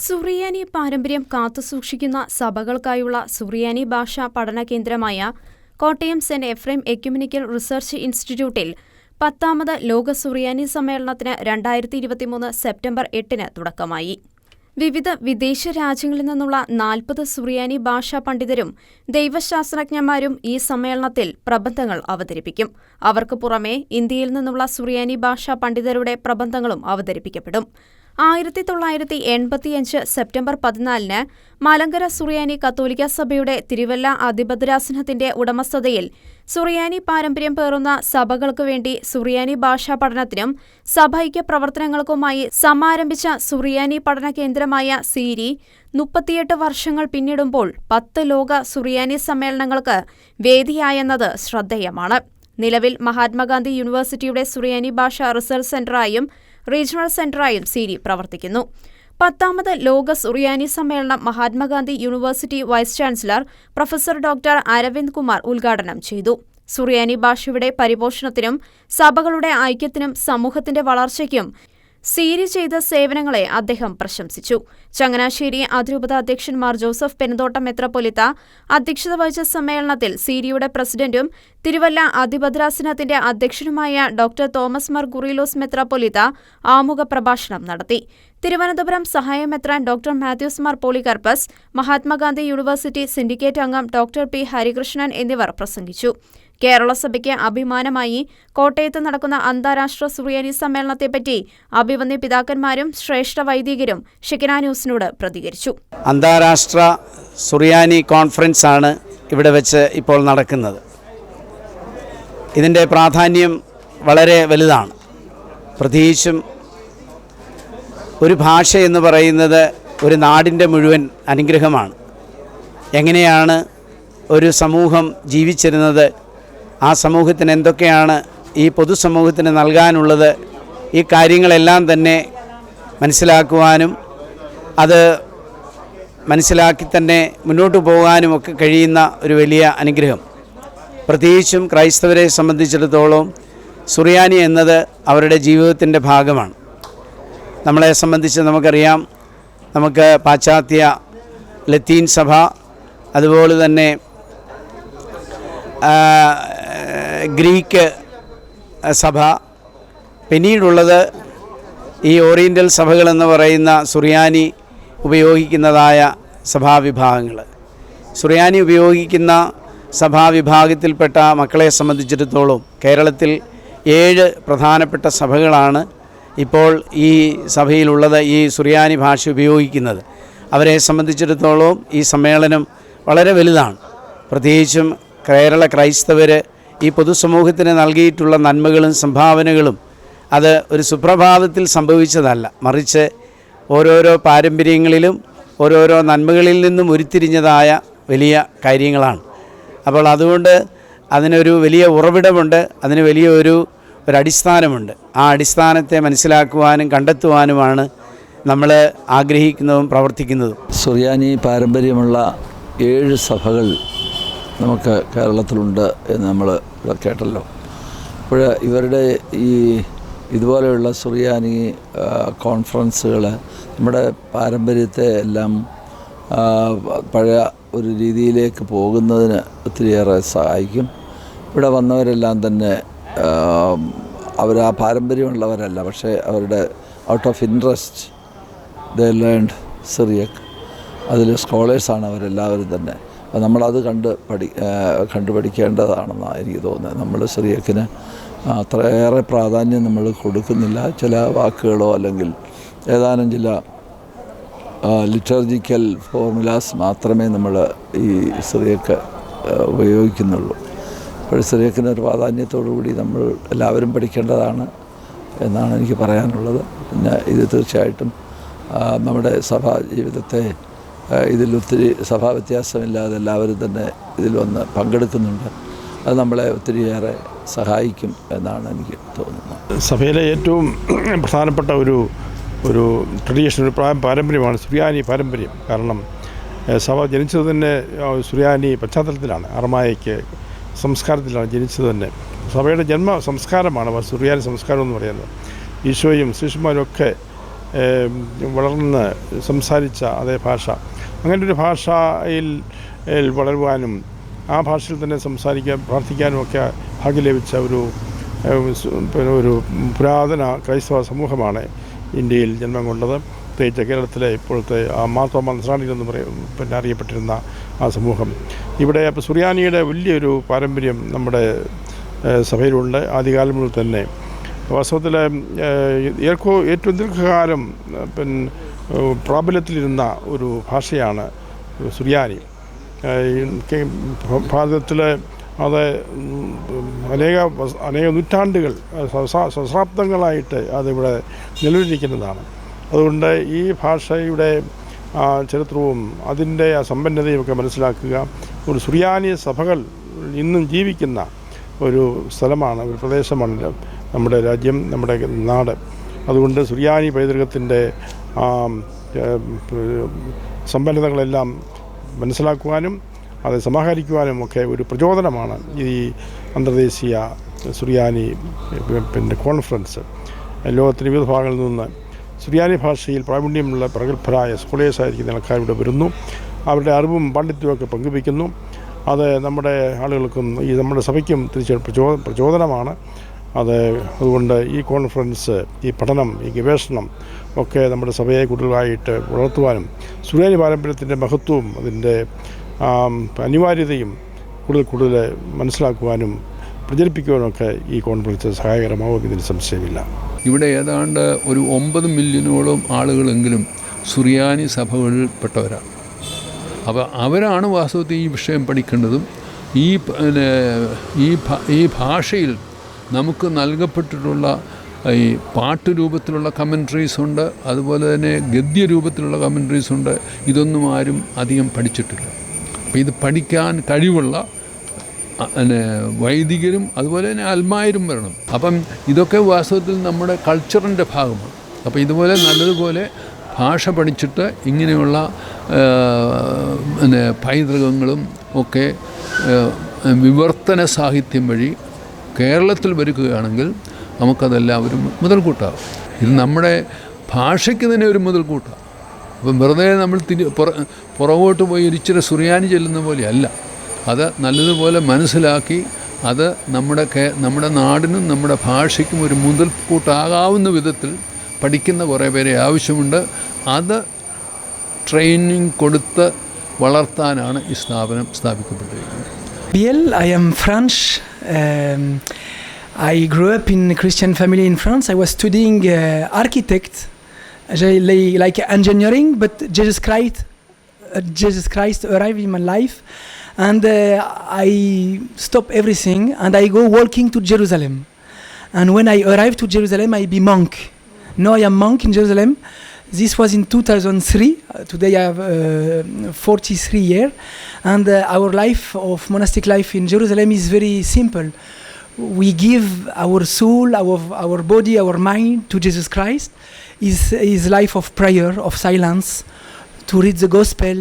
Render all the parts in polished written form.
സുറിയാനി പാരമ്പര്യം കാത്തുസൂക്ഷിക്കുന്ന സഭകൾക്കായുള്ള സുറിയാനി ഭാഷാ പഠനകേന്ദ്രമായ Kottayam saint Ephrem ecumenical research ഇൻസ്റ്റിറ്റ്യൂട്ടിൽ 10ാമത് ലോക സുറിയാനി സമ്മേളനത്തിന് 2023 സെപ്റ്റംബർ 8-ന് തുടക്കമായി. വിവിധ വിദേശ രാജ്യങ്ങളിൽ നിന്നുള്ള 40 സുറിയാനി ഭാഷാ പണ്ഡിതരും ദൈവശാസ്ത്രജ്ഞന്മാരും ഈ സമ്മേളനത്തിൽ പ്രബന്ധങ്ങൾ അവതരിപ്പിക്കും. അവർക്ക് പുറമെ ഇന്ത്യയിൽ നിന്നുള്ള സുറിയാനി ഭാഷാ പണ്ഡിതരുടെ പ്രബന്ധങ്ങളും അവതരിപ്പിക്കപ്പെടും. 1985 സെപ്റ്റംബർ 14-ന് മലങ്കര സുറിയാനി കത്തോലിക്ക സഭയുടെ തിരുവല്ല അതിഭദ്രാസനത്തിന്റെ ഉടമസ്ഥതയിൽ സുറിയാനി പാരമ്പര്യം പേറുന്ന സഭകൾക്ക് വേണ്ടി സുറിയാനി ഭാഷാ പഠനത്തിനും സഭൈക്യ പ്രവർത്തനങ്ങൾക്കുമായി സമാരംഭിച്ച സുറിയാനി പഠന കേന്ദ്രമായ സീരി 38 വർഷങ്ങൾ പിന്നിടുമ്പോൾ 10 ലോക സുറിയാനി സമ്മേളനങ്ങൾക്ക് വേദിയായെന്നത് ശ്രദ്ധേയമാണ്. നിലവിൽ മഹാത്മാഗാന്ധി യൂണിവേഴ്സിറ്റിയുടെ സുറിയാനി ഭാഷാ റിസർച്ച് സെന്ററായും റീജിയണൽ സെന്ററായും സീരി പ്രവർത്തിക്കുന്നു. 10ാമത് ലോക സുറിയാനി സമ്മേളനം Mahatma Gandhi university vice chancellor professor doctor Aravind Kumar ഉദ്ഘാടനം ചെയ്തു. സുറിയാനി ഭാഷയുടെ പരിപോഷണത്തിനും സഭകളുടെ ഐക്യത്തിനും സമൂഹത്തിന്റെ വളർച്ചയ്ക്കും സീരി ചെയ്ത സേവനങ്ങളെ അദ്ദേഹം പ്രശംസിച്ചു. ചങ്ങനാശ്ശേരി അതിരൂപത അധ്യക്ഷൻ മാർ ജോസഫ് പെരുന്തോട്ടം മെത്രാപ്പൊലീത്ത അധ്യക്ഷത വഹിച്ച സമ്മേളനത്തിൽ സീരിയുടെ പ്രസിഡന്റും തിരുവല്ല അതിഭദ്രാസനത്തിന്റെ അധ്യക്ഷനുമായ ഡോക്ടർ തോമസ് മാർ ഗുറിലോസ് മെത്രാപ്പൊലീത്ത ആമുഖ പ്രഭാഷണം നടത്തി. തിരുവനന്തപുരം സഹായ മെത്രാൻ doctor Mathews Mar Polycarpus, Mahatma Gandhi university syndicate അംഗം ഡോക്ടർ പി ഹരികൃഷ്ണൻ എന്നിവർ പ്രസംഗിച്ചു. കേരള സഭയ്ക്ക് അഭിമാനമായി കോട്ടയത്ത് നടക്കുന്ന അന്താരാഷ്ട്ര സുറിയാനി സമ്മേളനത്തെപ്പറ്റി അഭിവന്യ പിതാക്കന്മാരും ശ്രേഷ്ഠ വൈദികരും ഷെക്കിന ന്യൂസിനോട് പ്രതികരിച്ചു. അന്താരാഷ്ട്ര സുറിയാനി കോൺഫറൻസ് ആണ് ഇവിടെ വെച്ച് ഇപ്പോൾ നടക്കുന്നത്. ഇതിൻ്റെ പ്രാധാന്യം വളരെ വലുതാണ്. പ്രത്യേകിച്ചും ഒരു ഭാഷ എന്ന് പറയുന്നത് ഒരു നാടിൻ്റെ മുഴുവൻ അനുഗ്രഹമാണ്. എങ്ങനെയാണ് ഒരു സമൂഹം ജീവിച്ചിരുന്നത്, ആ സമൂഹത്തിന് എന്തൊക്കെയാണ് ഈ പൊതുസമൂഹത്തിന് നൽകാനുള്ളത്, ഈ കാര്യങ്ങളെല്ലാം തന്നെ മനസ്സിലാക്കുവാനും അത് മനസ്സിലാക്കി തന്നെ മുന്നോട്ട് പോകാനുമൊക്കെ കഴിയുന്ന ഒരു വലിയ അനുഗ്രഹം. പ്രത്യേകിച്ചും ക്രൈസ്തവരെ സംബന്ധിച്ചിടത്തോളം സുറിയാനി എന്നത് അവരുടെ ജീവിതത്തിൻ്റെ ഭാഗമാണ്. നമ്മളെ സംബന്ധിച്ച് നമുക്കറിയാം, നമുക്ക് പാശ്ചാത്യ ലത്തീൻ സഭ, അതുപോലെ തന്നെ ഗ്രീക്ക് സഭ, പിന്നീടുള്ളത് ഈ ഓറിയൻ്റൽ സഭകളെന്ന് പറയുന്ന സുറിയാനി ഉപയോഗിക്കുന്നതായ സഭാവിഭാഗങ്ങൾ. സുറിയാനി ഉപയോഗിക്കുന്ന സഭാവിഭാഗത്തിൽപ്പെട്ട മക്കളെ സംബന്ധിച്ചിടത്തോളം കേരളത്തിൽ 7 പ്രധാനപ്പെട്ട സഭകളാണ് ഇപ്പോൾ ഈ സഭയിലുള്ളത്, ഈ സുറിയാനി ഭാഷ ഉപയോഗിക്കുന്നത്. അവരെ സംബന്ധിച്ചിടത്തോളം ഈ സമ്മേളനം വളരെ വലുതാണ്. പ്രത്യേകിച്ചും കേരള ക്രൈസ്തവർ ഈ പൊതുസമൂഹത്തിന് നൽകിയിട്ടുള്ള നന്മകളും സംഭാവനകളും അത് ഒരു സുപ്രഭാതത്തിൽ സംഭവിച്ചതല്ല, മറിച്ച് ഓരോരോ പാരമ്പര്യങ്ങളിലും ഓരോരോ നന്മകളിൽ നിന്നും ഉരുത്തിരിഞ്ഞതായ വലിയ കാര്യങ്ങളാണ്. അപ്പോൾ അതുകൊണ്ട് അതിനൊരു വലിയ ഉറവിടമുണ്ട്, അതിന് വലിയ ഒരു അടിസ്ഥാനമുണ്ട്. ആ അടിസ്ഥാനത്തെ മനസ്സിലാക്കുവാനും കണ്ടെത്തുവാനുമാണ് നമ്മൾ ആഗ്രഹിക്കുന്നതും പ്രവർത്തിക്കുന്നതും. സുറിയാനി പാരമ്പര്യമുള്ള 7 സഭകൾ നമുക്ക് കേരളത്തിലുണ്ട് എന്ന് നമ്മൾ കേട്ടല്ലോ. അപ്പോൾ ഇവരുടെ ഇതുപോലെയുള്ള സുറിയാനി കോൺഫറൻസുകൾ നമ്മുടെ പാരമ്പര്യത്തെ എല്ലാം പഴയ ഒരു രീതിയിലേക്ക് പോകുന്നതിന് ഒത്തിരിയേറെ സഹായിക്കും. ഇവിടെ വന്നവരെല്ലാം തന്നെ അവർ ആ പാരമ്പര്യമുള്ളവരല്ല, പക്ഷേ അവരുടെ out of interest they learned Syriac. അതിൽ സ്കോളേഴ്സാണ് അവരെല്ലാവരും തന്നെ. അപ്പോൾ നമ്മളത് കണ്ടുപഠിക്കേണ്ടതാണെന്നാണ് എനിക്ക് തോന്നുന്നത്. നമ്മൾ സിറിയക്കിന് അത്രയേറെ പ്രാധാന്യം നമ്മൾ കൊടുക്കുന്നില്ല. ചില വാക്കുകളോ അല്ലെങ്കിൽ ഏതാനും ചില ലിറ്റർജിക്കൽ ഫോർമുലാസ് മാത്രമേ നമ്മൾ ഈ സിറിയക്ക് ഉപയോഗിക്കുന്നുള്ളൂ. അപ്പോൾ സിറിയക്കിനൊരു പ്രാധാന്യത്തോടു കൂടി നമ്മൾ എല്ലാവരും പഠിക്കേണ്ടതാണ് എന്നാണ് എനിക്ക് പറയാനുള്ളത്. പിന്നെ ഇത് തീർച്ചയായിട്ടും നമ്മുടെ സഭാ ജീവിതത്തെ ഇതിലൊത്തിരി സഭാ വ്യത്യാസമില്ലാതെ എല്ലാവരും തന്നെ ഇതിൽ വന്ന് പങ്കെടുക്കുന്നുണ്ട്. അത് നമ്മളെ ഒത്തിരിയേറെ സഹായിക്കും എന്നാണ് എനിക്ക് തോന്നുന്നത്. സഭയിലെ ഏറ്റവും പ്രധാനപ്പെട്ട ഒരു ട്രഡീഷൻ, ഒരു പാരമ്പര്യമാണ് സുറിയാനി പാരമ്പര്യം. കാരണം സഭ ജനിച്ചത് തന്നെ സുറിയാനി പശ്ചാത്തലത്തിലാണ്, അറമായിക്ക് സംസ്കാരത്തിലാണ് ജനിച്ചത് തന്നെ. സഭയുടെ ജന്മ സംസ്കാരമാണ് സുറിയാനി സംസ്കാരം എന്ന് പറയുന്നത്. ഈശോയും ശിശുമാരും ഒക്കെ വളർന്ന് സംസാരിച്ച അതേ ഭാഷ, അങ്ങനൊരു ഭാഷയിൽ വളരുവാനും ആ ഭാഷയിൽ തന്നെ സംസാരിക്കാൻ പ്രാർത്ഥിക്കാനും ഒക്കെ ഭാഗ്യം ലഭിച്ച ഒരു പുരാതന ക്രൈസ്തവ സമൂഹമാണ് ഇന്ത്യയിൽ ജന്മം കൊണ്ടത്. പ്രത്യേകിച്ച് കേരളത്തിലെ ഇപ്പോഴത്തെ മാർത്തോമാ നസ്രാണികളെന്ന് അറിയപ്പെട്ടിരുന്ന ആ സമൂഹം. ഇവിടെ അപ്പോൾ സുറിയാനിയുടെ വലിയൊരു പാരമ്പര്യം നമ്മുടെ സഭയിലുണ്ട്. ആദ്യകാലം മുതൽ തന്നെ വാസ്തവത്തിൽ ഏറ്റവും ദീർഘകാലം പ്രാബല്യത്തിലിരുന്ന ഒരു ഭാഷയാണ് സുറിയാനി. ഭാരതത്തിൽ അത് അനേക നൂറ്റാണ്ടുകൾ സഹസ്രാബ്ദങ്ങളായിട്ട് അതിവിടെ നിലവിലിരിക്കുന്നതാണ്. അതുകൊണ്ട് ഈ ഭാഷയുടെ ചരിത്രവും അതിൻ്റെ ആ സമ്പന്നതയും ഒക്കെ മനസ്സിലാക്കുക. ഒരു സുറിയാനി സഭകൾ ഇന്നും ജീവിക്കുന്ന ഒരു സ്ഥലമാണ്, ഒരു പ്രദേശമാണ് നമ്മുടെ രാജ്യം, നമ്മുടെ നാട്. അതുകൊണ്ട് സുറിയാനി പൈതൃകത്തിൻ്റെ സമ്പന്നതകളെല്ലാം മനസ്സിലാക്കുവാനും അത് സമാഹരിക്കുവാനും ഒക്കെ ഒരു പ്രചോദനമാണ് ഈ അന്തർദേശീയ സുറിയാനി കോൺഫറൻസ്. ലോകത്തിൻ്റെ വിവിധ ഭാഗങ്ങളിൽ നിന്ന് സുറിയാനി ഭാഷയിൽ പ്രാവീണ്യമുള്ള പ്രഗത്ഭരായ സ്കോളേഴ്സായിരിക്കുന്ന ആൾക്കാർ ഇവിടെ വരുന്നു. അവരുടെ അറിവും പാണ്ഡിത്യവുമൊക്കെ പങ്കുവയ്ക്കുന്നു. അത് നമ്മുടെ ആളുകൾക്കും നമ്മുടെ സഭയ്ക്കും തീർച്ചയായിട്ടും പ്രചോദനമാണ്. അതുകൊണ്ട് ഈ കോൺഫറൻസ്, ഈ പഠനം, ഈ ഗവേഷണം ഒക്കെ നമ്മുടെ സഭയെ കൂടുതലായിട്ട് വളർത്തുവാനും സുറിയാനി പാരമ്പര്യത്തിൻ്റെ മഹത്വവും അതിൻ്റെ അനിവാര്യതയും കൂടുതൽ മനസ്സിലാക്കുവാനും പ്രചരിപ്പിക്കുവാനൊക്കെ ഈ കോൺഫറൻസ് സഹായകരമാവുമെന്നതിന് സംശയമില്ല. ഇവിടെ ഏതാണ്ട് ഒരു 9 മില്യണോളം ആളുകളെങ്കിലും സുറിയാനി സഭകളിൽപ്പെട്ടവരാണ്. അപ്പോൾ അവരാണ് വാസ്തവത്തിൽ ഈ വിഷയം പഠിക്കേണ്ടതും. ഈ ഭാഷയിൽ നമുക്ക് നൽകപ്പെട്ടിട്ടുള്ള ഈ പാട്ടുരൂപത്തിലുള്ള കമൻട്രീസ് ഉണ്ട്, അതുപോലെ തന്നെ ഗദ്യരൂപത്തിലുള്ള കമൻട്രീസ് ഉണ്ട്. ഇതൊന്നും ആരും അധികം പഠിച്ചിട്ടില്ല. അപ്പോൾ ഇത് പഠിക്കാൻ കഴിവുള്ള വൈദികരും അതുപോലെ തന്നെ അൽമായരും വരണം. അപ്പം ഇതൊക്കെ വാസ്തവത്തിൽ നമ്മുടെ കൾച്ചറിൻ്റെ ഭാഗമാണ്. അപ്പോൾ ഇതുപോലെ നല്ലതുപോലെ ഭാഷ പഠിച്ചിട്ട് ഇങ്ങനെയുള്ള പൈതൃകങ്ങളും ഒക്കെ വിവർത്തന സാഹിത്യം വഴി കേരളത്തിൽ വരുകയാണെങ്കിൽ നമുക്കതെല്ലാവരും മുതൽക്കൂട്ടാകും. ഇത് നമ്മുടെ ഭാഷയ്ക്ക് തന്നെ ഒരു മുതൽക്കൂട്ടാണ്. അപ്പം വെറുതെ നമ്മൾ പുറകോട്ട് പോയി ഒരിച്ചിരി സുറിയാനി ചെല്ലുന്ന പോലെയല്ല. അത് നല്ലതുപോലെ മനസ്സിലാക്കി അത് നമ്മുടെ നാടിനും നമ്മുടെ ഭാഷയ്ക്കും ഒരു മുതൽക്കൂട്ടാകാവുന്ന വിധത്തിൽ പഠിക്കുന്ന കുറേ പേരെ ആവശ്യമുണ്ട്. അത് ട്രെയിനിങ് കൊടുത്ത് വളർത്താനാണ് ഈ സ്ഥാപനം സ്ഥാപിക്കപ്പെട്ടിരിക്കുന്നത്. I am French. I grew up in a Christian family in France. I was studying architect, like engineering, but Jesus Christ arrived in my life, and I stopped everything and I go walking to Jerusalem. And when I arrived to Jerusalem, I be monk. Now I am monk in Jerusalem. This was in 2003. Today I have 43 years, and our life of monastic life in Jerusalem is very simple. We give our soul, our body, our mind to Jesus Christ. Is life of prayer, of silence, to read the gospel,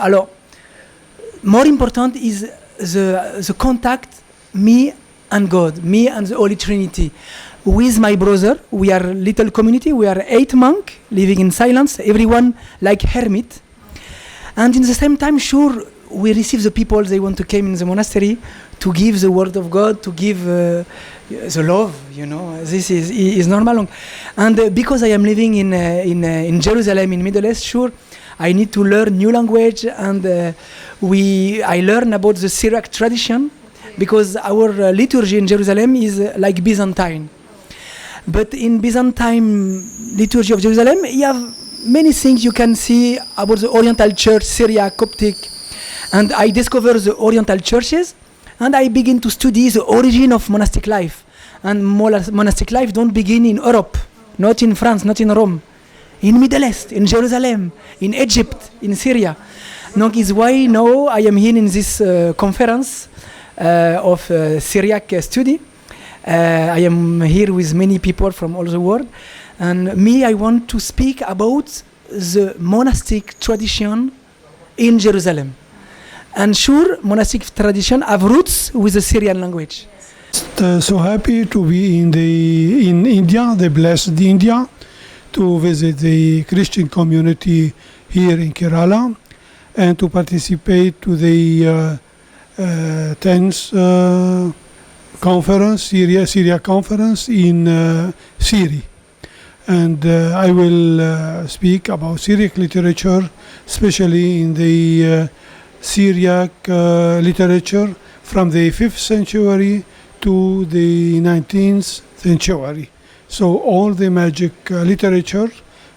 alors, more important is the contact me and God, me and the Holy Trinity. With my brother, we are a little community. We are 8 monks living in silence. Everyone like hermit, and in the same time, sure, we receive the people they want to come in the monastery to give the word of God, to give the love. This is normal. And because I am living in Jerusalem, in Middle East, sure, I need to learn new language, and I learn about the Syriac tradition, because our liturgy in Jerusalem is like Byzantine. But in Byzantine liturgy of Jerusalem, you have many things you can see about the Oriental Church, Syriac, Coptic, and I discover the Oriental churches, and I begin to study the origin of monastic life. And monastic life don't begin in Europe, not in France, not in Rome. In Middle East, in Jerusalem, in Egypt, in Syria. Donc is why now I am here in this conference of Syriac study. I am here with many people from all the world, and I want to speak about the monastic tradition in Jerusalem. And sure, monastic tradition have roots with the Syrian language. So happy to be in India, the blessed India, to visit the Christian community here in Kerala and to participate to the 10th conference, Syria conference in Syria. And I will speak about Syriac literature, especially in the Syriac literature from the 5th century to the 19th century. So all the magic literature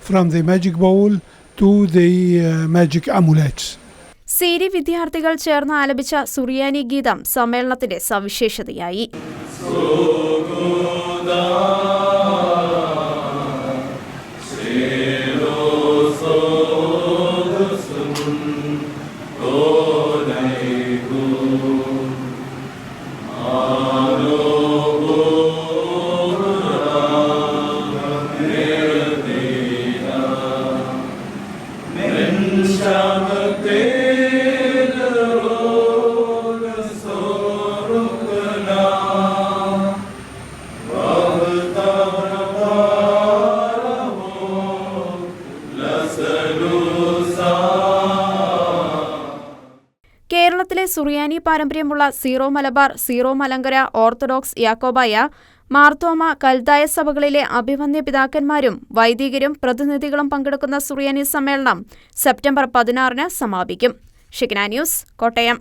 from the magic bowl to the magic amulets. Serie വിദ്യാർത്ഥികൾ ചേർന്ന് ആലപിച്ച സുറിയാനി ഗീതം സമ്മേളനത്തിന്റെ സവിശേഷതയായി. കേരളത്തിലെ സുറിയാനി പാരമ്പര്യമുള്ള Syro Malabar, Syro Malankara, Orthodox, Yakobaya, Marthoma, Kaldaya സഭകളിലെ അഭിവന്യ പിതാക്കന്മാരും വൈദികരും പ്രതിനിധികളും പങ്കെടുക്കുന്ന സുറിയാനി സമ്മേളനം സെപ്റ്റംബർ 16 സമാപിക്കും. ഷിഗ്ന ന്യൂസ്, കോട്ടയം.